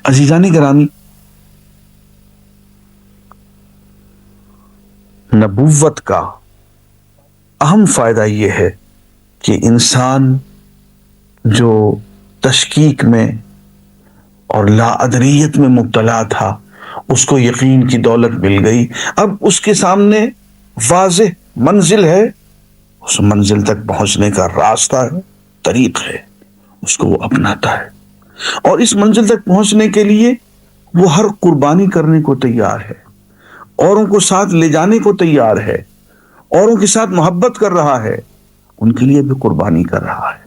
عزیزان گرامی، نبوت کا اہم فائدہ یہ ہے کہ انسان جو تشکیک میں اور لا ادریت میں مبتلا تھا، اس کو یقین کی دولت مل گئی۔ اب اس کے سامنے واضح منزل ہے، اس منزل تک پہنچنے کا راستہ ہے، طریق ہے، اس کو وہ اپناتا ہے، اور اس منزل تک پہنچنے کے لیے وہ ہر قربانی کرنے کو تیار ہے، اوروں کو ساتھ لے جانے کو تیار ہے، اوروں کے ساتھ محبت کر رہا ہے، ان کے لیے بھی قربانی کر رہا ہے۔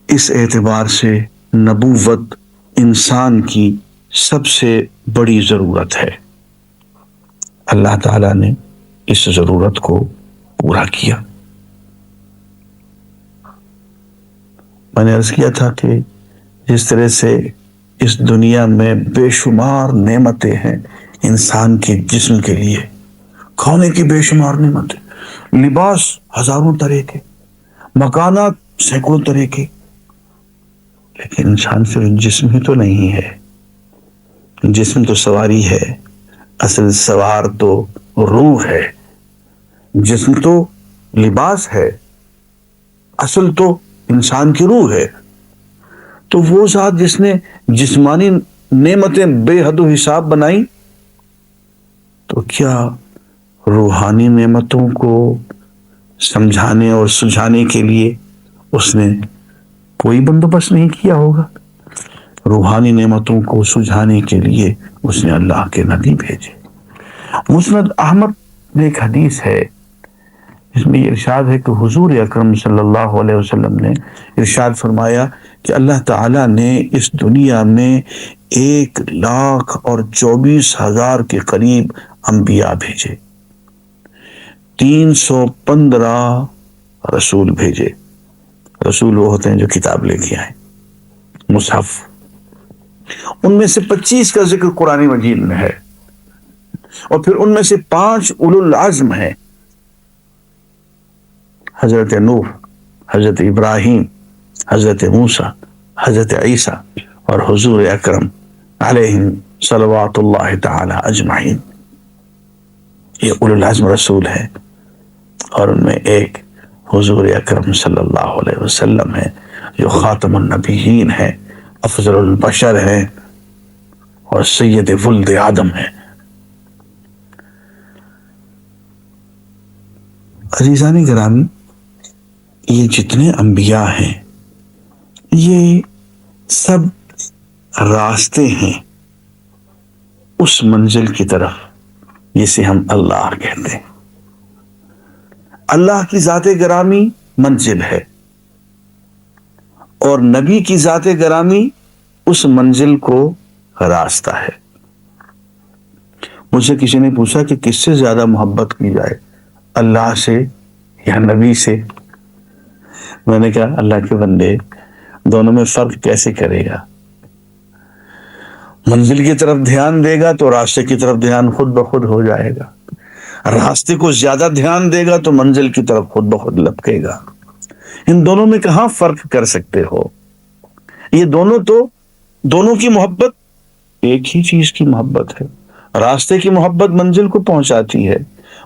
اس اعتبار سے نبوت انسان کی سب سے بڑی ضرورت ہے۔ اللہ تعالیٰ نے اس ضرورت کو پورا کیا۔ میں نے عرض کیا تھا کہ جس طرح سے اس دنیا میں بے شمار نعمتیں ہیں انسان کے جسم کے لیے، کھانے کی بے شمار نعمتیں، لباس ہزاروں طرح کے، مکانات سینکڑوں طرح کے، لیکن انسان صرف جسم ہی تو نہیں ہے۔ جسم تو سواری ہے، اصل سوار تو روح ہے۔ جسم تو لباس ہے، اصل تو انسان کی روح ہے۔ تو وہ ذات جس نے جسمانی نعمتیں بے حد و حساب بنائی، تو کیا روحانی نعمتوں کو سمجھانے اور سجھانے کے لیے اس نے کوئی بندوبست نہیں کیا ہوگا؟ روحانی نعمتوں کو سجھانے کے لیے اس نے اللہ کے نبی بھیجے۔ مسند احمد میں ایک حدیث ہے، اس میں یہ ارشاد ہے کہ حضور اکرم صلی اللہ علیہ وسلم نے ارشاد فرمایا کہ اللہ تعالیٰ نے اس دنیا میں 1,24,000 کے قریب انبیاء بھیجے، 315 رسول بھیجے۔ رسول وہ ہوتے ہیں جو کتاب لے کے آئے، مصحف۔ ان میں سے 25 کا ذکر قرآن مجید میں ہے، اور پھر ان میں سے 5 اولو العزم ہیں، حضرت نوح، حضرت ابراہیم، حضرت موسیٰ، حضرت عیسیٰ اور حضور اکرم علیہم صلوات اللہ تعالی اجمعین۔ یہ اولو العزم رسول ہے، اور ان میں ایک حضور اکرم صلی اللہ علیہ وسلم ہے جو خاتم النبیین ہے، افضل البشر ہے، اور سید ولد آدم ہے۔ عزیزان گرامی، یہ جتنے انبیاء ہیں یہ سب راستے ہیں اس منزل کی طرف جسے ہم اللہ کہتے ہیں۔ اللہ کی ذات گرامی منزل ہے، اور نبی کی ذات گرامی اس منزل کو راستہ ہے۔ مجھ سے کسی نے پوچھا کہ کس سے زیادہ محبت کی جائے، اللہ سے یا نبی سے؟ میں نے کہا اللہ کے بندے، دونوں میں فرق کیسے کرے گا؟ منزل کی طرف دھیان دے گا تو راستے کی طرف دھیان خود بخود ہو جائے گا، راستے کو زیادہ دھیان دے گا تو منزل کی طرف خود بخود لپکے گا۔ ان دونوں میں کہاں فرق کر سکتے ہو؟ یہ دونوں کی محبت ایک ہی چیز کی محبت ہے۔ راستے کی محبت منزل کو پہنچاتی ہے،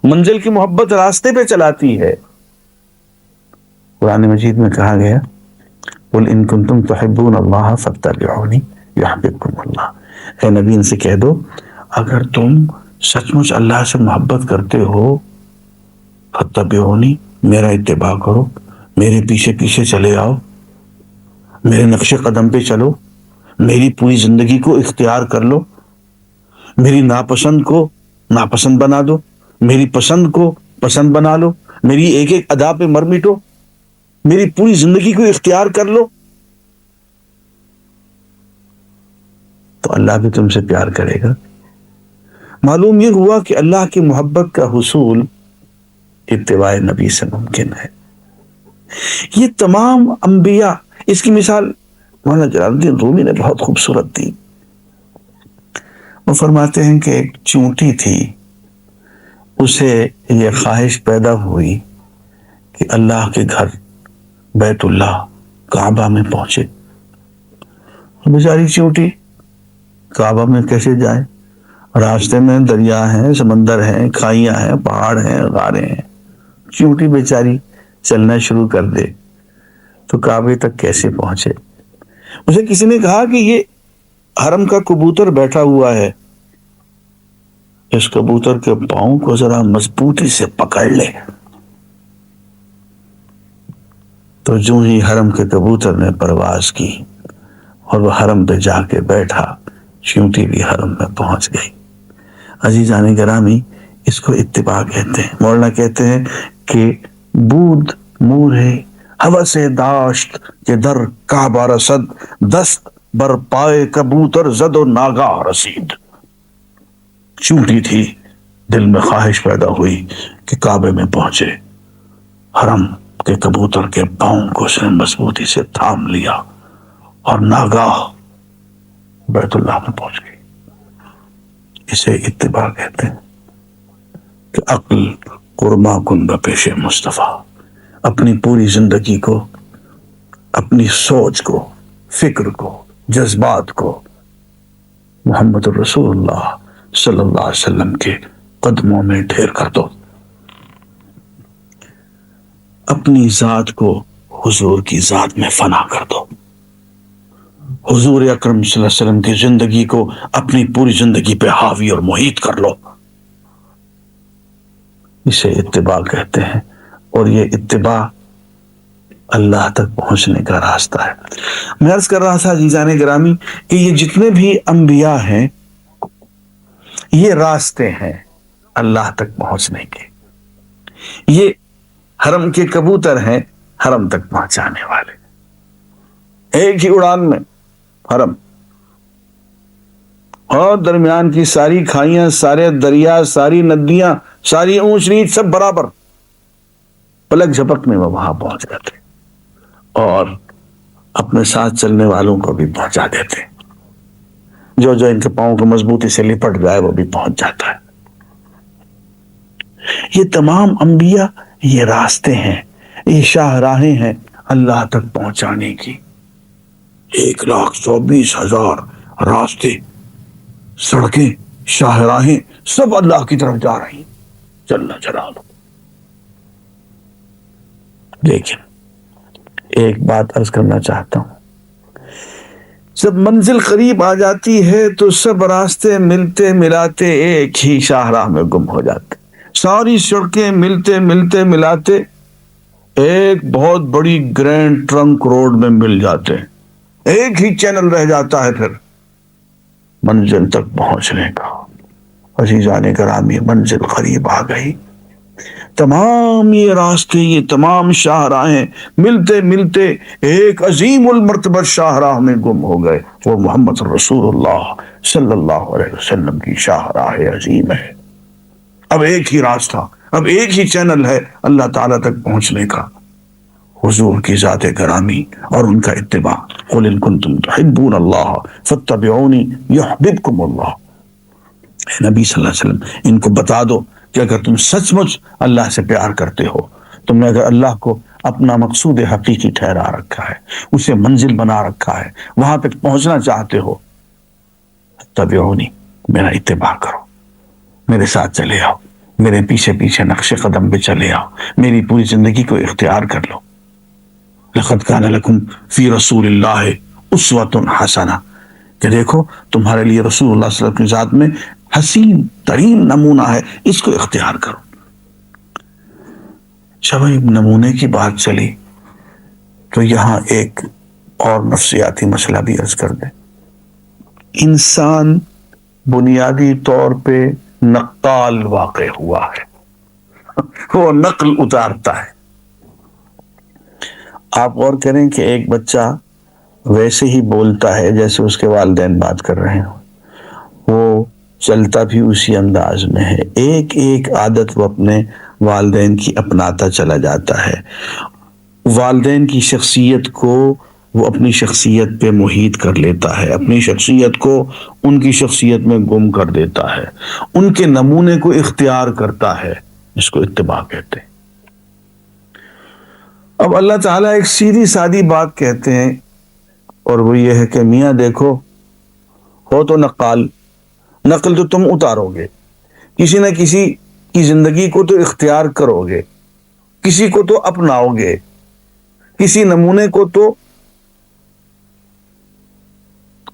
منزل کی محبت راستے پہ چلاتی ہے۔ قرآن مجید میں کہا گیا قُلْ إِن كُنتُمْ تُحِبُّونَ اللَّهَ فَاتَّبِعُونِي يُحْبِبْكُمُ اللَّهُ۔ اے نبی ان سے کہہ دو اگر تم سچ مچ اللہ سے محبت کرتے ہو، فَاتَّبِعُونِي، میرا اتباع کرو، میرے پیچھے پیچھے چلے آؤ، میرے نقش قدم پہ چلو، میری پوری زندگی کو اختیار کر لو، میری ناپسند کو ناپسند بنا دو، میری پسند کو پسند بنا لو، میری ایک ایک ادا پہ مر مٹو، میری پوری زندگی کو اختیار کر لو، تو اللہ بھی تم سے پیار کرے گا۔ معلوم یہ ہوا کہ اللہ کی محبت کا حصول اتباع نبی سے ممکن ہے۔ یہ تمام انبیاء، اس کی مثال مولانا جلال الدین رومی نے بہت خوبصورت دی۔ وہ فرماتے ہیں کہ ایک چونٹی تھی، اسے یہ خواہش پیدا ہوئی کہ اللہ کے گھر بیت اللہ کعبہ میں پہنچے. بیچاری چیونٹی کعبہ میں کیسے جائیں؟ راستے میں دریا ہیں، سمندر ہیں، کھائیاں ہیں، پہاڑ ہیں، غاریں ہیں. چیونٹی بیچاری چلنا شروع کر دے تو کعبے تک کیسے پہنچے؟ اسے کسی نے کہا کہ یہ حرم کا کبوتر بیٹھا ہوا ہے، اس کبوتر کے پاؤں کو ذرا مضبوطی سے پکڑ لے. تو جو ہی حرم کے کبوتر نے پرواز کی اور وہ حرم پہ جا کے بیٹھا، چیونٹی بھی حرم میں پہنچ گئی. عزیزان گرامی، اس کو اتباع کہتے ہیں. مولانا کہتے ہیں کہ بود مورے ہوس داشت کہ در کعبہ رسد، دست بر پائے کبوتر زد و ناگاہ رسید. چونٹی تھی، دل میں خواہش پیدا ہوئی کہ کعبے میں پہنچے. حرم کے کبوتر کے پاؤں کو اس نے مضبوطی سے تھام لیا اور ناگاہ بیت اللہ میں پہنچ گئی. اسے اتباع کہتے ہیں کہ عقل قرما کن بپیش مصطفیٰ. اپنی پوری زندگی کو، اپنی سوچ کو، فکر کو، جذبات کو محمد الرسول اللہ صلی اللہ علیہ وسلم کے قدموں میں ڈھیر کر دو. اپنی ذات کو حضور کی ذات میں فنا کر دو. حضور اکرم صلی اللہ علیہ وسلم کی زندگی کو اپنی پوری زندگی پہ حاوی اور محیط کر لو. اسے اتباع کہتے ہیں، اور یہ اتباع اللہ تک پہنچنے کا راستہ ہے. میں عرض کر رہا تھا عزیزان گرامی کہ یہ جتنے بھی انبیاء ہیں یہ راستے ہیں اللہ تک پہنچنے کے. یہ حرم کے کبوتر ہیں حرم تک پہنچانے والے. ایک ہی اڑان میں حرم اور درمیان کی ساری کھائیاں، سارے دریا، ساری ندیاں، ساری اونچ نیچ سب برابر، پلک جھپک میں وہ وہاں پہنچ جاتے اور اپنے ساتھ چلنے والوں کو بھی پہنچا دیتے. جو جو ان کے پاؤں کو مضبوطی سے لپٹ جائے وہ بھی پہنچ جاتا ہے. یہ تمام انبیاء یہ راستے ہیں، یہ شاہراہیں ہیں اللہ تک پہنچانے کی. 1,24,000 راستے، سڑکیں، شاہراہیں سب اللہ کی طرف جا رہی ہیں جل جلالہ. لیکن ایک بات عرض کرنا چاہتا ہوں، جب منزل قریب آ جاتی ہے تو سب راستے ملتے ملاتے ایک ہی شاہراہ میں گم ہو جاتے. ساری سڑکیں ملتے ملتے ملاتے ایک بہت بڑی گرینڈ ٹرنک روڈ میں مل جاتے ہیں. ایک ہی چینل رہ جاتا ہے پھر منزل تک پہنچنے کا. عزیزان گرامی، منزل قریب آ گئی. تمام یہ راستے، یہ تمام شاہراہیں ملتے ملتے ایک عظیم المرتبہ شاہراہ میں گم ہو گئے. وہ محمد رسول اللہ صلی اللہ علیہ وسلم کی شاہراہ عظیم ہے. اب ایک ہی راستہ، اب ایک ہی چینل ہے اللہ تعالیٰ تک پہنچنے کا، حضور کی ذات گرامی اور ان کا اتباع. قل ان کنتم تحبون اللہ فاتبعونی یحببکم اللہ. نبی صلی اللہ علیہ وسلم ان کو بتا دو کہ اگر تم سچ مچ اللہ سے پیار کرتے ہو، تم نے اگر اللہ کو اپنا مقصود حقیقی ٹھہرا رکھا ہے، اسے منزل بنا رکھا ہے، وہاں تک پہنچنا چاہتے ہو، تبعونی، میرا اتباع کرو، میرے ساتھ چلے آؤ، میرے پیچھے پیچھے نقش قدم پہ چلے آؤ، میری پوری زندگی کو اختیار کر لو. لقد کان لکم فی رسول اللہ اسوۃ حسنہ، کہ دیکھو تمہارے لیے رسول اللہ صلی اللہ علیہ وسلم کی ذات میں حسین ترین نمونہ ہے، اس کو اختیار کرو. جب نمونے کی بات چلی تو یہاں ایک اور نفسیاتی مسئلہ بھی عرض کر دیں. انسان بنیادی طور پہ نقال واقع ہوا ہے، وہ نقل اتارتا ہے. آپ غور کریں کہ ایک بچہ ویسے ہی بولتا ہے جیسے اس کے والدین بات کر رہے ہوں، وہ چلتا بھی اسی انداز میں ہے. ایک ایک عادت وہ اپنے والدین کی اپناتا چلا جاتا ہے. والدین کی شخصیت کو وہ اپنی شخصیت پہ محیط کر لیتا ہے، اپنی شخصیت کو ان کی شخصیت میں گم کر دیتا ہے، ان کے نمونے کو اختیار کرتا ہے. اس کو اتباع کہتے ہیں. اب اللہ تعالیٰ ایک سیدھی سادی بات کہتے ہیں، اور وہ یہ ہے کہ میاں دیکھو، ہو تو نقال، نقل تو تم اتارو گے، کسی نہ کسی کی زندگی کو تو اختیار کرو گے، کسی کو تو اپناؤ گے، کسی نمونے کو تو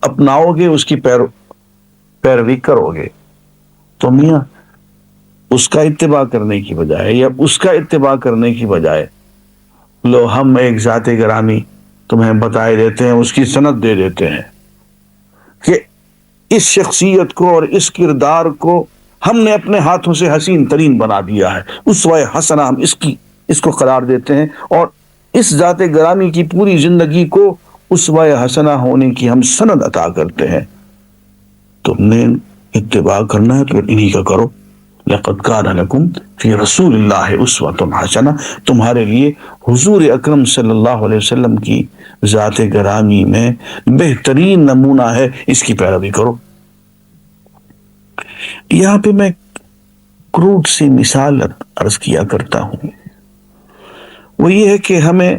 اپناؤ گے، اس کی پیروی کرو گے۔ تو میاں اس کا اتباع کرنے کی بجائے یا اس کا اتباع کرنے کی بجائے لو ہم ایک ذات گرامی تمہیں بتائے دیتے ہیں، اس کی سند دے دیتے ہیں کہ اس شخصیت کو اور اس کردار کو ہم نے اپنے ہاتھوں سے حسین ترین بنا دیا ہے، اسوہ حسنہ ہم اس کو قرار دیتے ہیں، اور اس ذات گرامی کی پوری زندگی کو اسوہ حسنہ ہونے کی ہم سند عطا کرتے ہیں۔ تم نے اتباع کرنا ہے تو انہی کا کرو۔ لقد کان لکم فی رسول اللہ اسوۃ حسنہ، تمہارے لیے حضور اکرم صلی اللہ علیہ وسلم کی ذات گرامی میں بہترین نمونہ ہے، اس کی پیروی کرو۔ یہاں پہ میں کروٹ سی مثال عرض کیا کرتا ہوں، وہ یہ ہے کہ ہمیں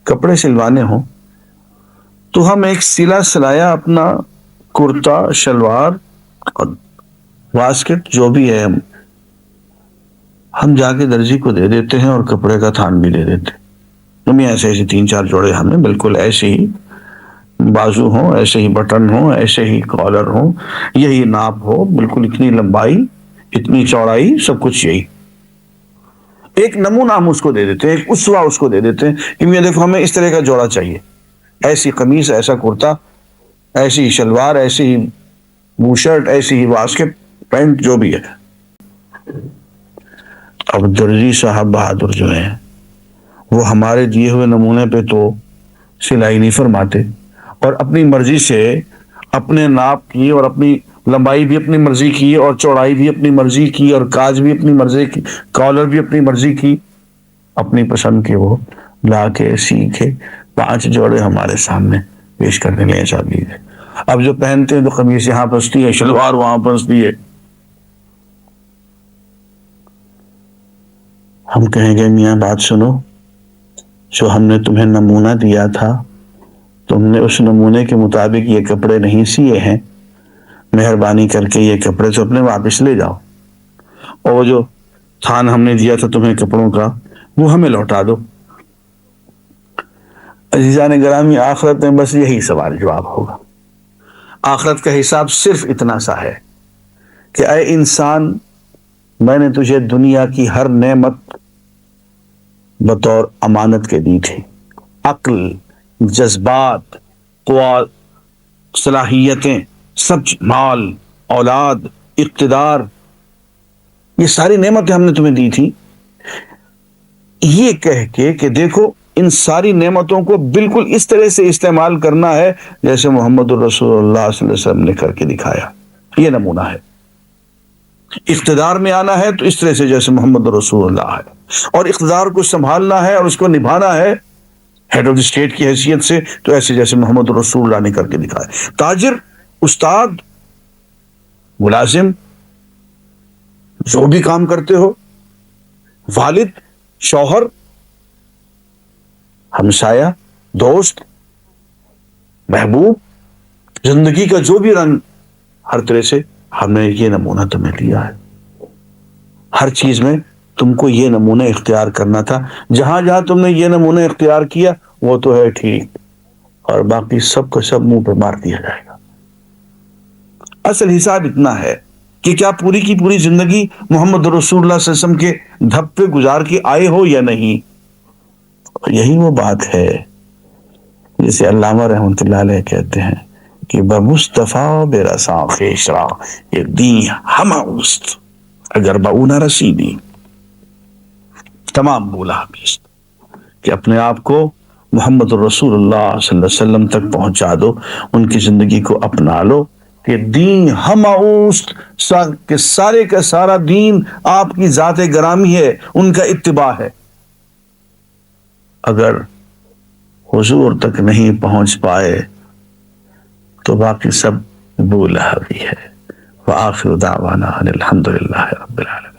کپڑے سلوانے ہوں تو ہم ایک سلا سلایا اپنا کرتا، شلوار اور واسکٹ جو بھی ہے ہم جا کے درزی کو دے دیتے ہیں، اور کپڑے کا تھان بھی دے دیتے ہیں۔ تم ایسے 3-4 جوڑے ہمیں بالکل ایسے ہی بازو ہوں، ایسے ہی بٹن ہوں، ایسے ہی کالر ہوں، یہی ناپ ہو، بالکل اتنی لمبائی، اتنی چوڑائی، سب کچھ یہی۔ ایک نمونہ ہم اس کو دے دیتے ہیں، ایک اسوہ اس کو دے دیتے ہیں کہ یہ دیکھو ہمیں اس طرح کا جوڑا چاہیے، ایسی قمیص، ایسا کرتا، ایسی ہی شلوار، ایسی ہی بو شرٹ، ایسی ہی واسکٹ، پینٹ، جو بھی ہے۔ اب درزی صاحب بہادر جو ہیں وہ ہمارے دیے ہوئے نمونے پہ تو سلائی نہیں فرماتے، اور اپنی مرضی سے اپنے ناپ کی اور اپنی لمبائی بھی اپنی مرضی کی اور چوڑائی بھی اپنی مرضی کی اور کاج بھی اپنی مرضی کی، کالر بھی اپنی مرضی کی، اپنی پسند کے وہ لا کے سی کے 5 جوڑے ہمارے سامنے پیش کرنے لے چاہ دیجیے۔ اب جو پہنتے ہیں تو قمیص یہاں پھنستی ہے، شلوار وہاں پھنستی ہے، ہم کہیں گے میاں بات سنو، جو ہم نے تمہیں نمونہ دیا تھا تم نے اس نمونے کے مطابق یہ کپڑے نہیں سیے ہیں، مہربانی کر کے یہ کپڑے تو اپنے واپس لے جاؤ، اور وہ جو تھان ہم نے دیا تھا تمہیں کپڑوں کا وہ ہمیں لوٹا دو۔ عزیزان گرامی، آخرت میں بس یہی سوال جواب ہوگا۔ آخرت کا حساب صرف اتنا سا ہے کہ اے انسان، میں نے تجھے دنیا کی ہر نعمت بطور امانت کے دی تھی، عقل، جذبات، قوا، صلاحیتیں، سب، مال، اولاد، اقتدار، یہ ساری نعمتیں ہم نے تمہیں دی تھی، یہ کہہ کے کہ دیکھو ان ساری نعمتوں کو بالکل اس طرح سے استعمال کرنا ہے جیسے محمد الرسول اللہ صلی اللہ علیہ وسلم نے کر کے دکھایا، یہ نمونہ ہے۔ اقتدار میں آنا ہے تو اس طرح سے جیسے محمد رسول اللہ ہے، اور اقتدار کو سنبھالنا ہے اور اس کو نبھانا ہے ہیڈ آف دی اسٹیٹ کی حیثیت سے تو ایسے جیسے محمد رسول اللہ نے کر کے دکھایا۔ تاجر، استاد، ملازم، جو بھی کام کرتے ہو، والد، شوہر، ہمسایہ، دوست، محبوب، زندگی کا جو بھی رنگ، ہر طرح سے ہم نے یہ نمونہ تمہیں دیا ہے۔ ہر چیز میں تم کو یہ نمونہ اختیار کرنا تھا، جہاں جہاں تم نے یہ نمونہ اختیار کیا وہ تو ہے ٹھیک، اور باقی سب کا سب منہ پہ مار دیا جائے گا۔ اصل حساب اتنا ہے کہ کیا پوری کی پوری زندگی محمد رسول اللہ صلی اللہ علیہ وسلم کے دھب پہ گزار کے آئے ہو یا نہیں۔ اور یہی وہ بات ہے جسے علامہ رحمۃ اللہ علیہ کہتے ہیں کہ بمصطفیٰ برساں خیشرا یہ دین ہمہ اوست اگر بؤنا رسیدی، تمام بولا حبیست کہ اپنے آپ کو محمد رسول اللہ صلی اللہ علیہ وسلم تک پہنچا دو، ان کی زندگی کو اپنا لو کہ دین ہمہ اوست، کہ سارے کا سارا دین آپ کی ذات گرامی ہے، ان کا اتباع ہے۔ اگر حضور تک نہیں پہنچ پائے تو باقی سب بولہ بھی ہے۔ وآخر دعوانا ان الحمد للہ رب العالمین۔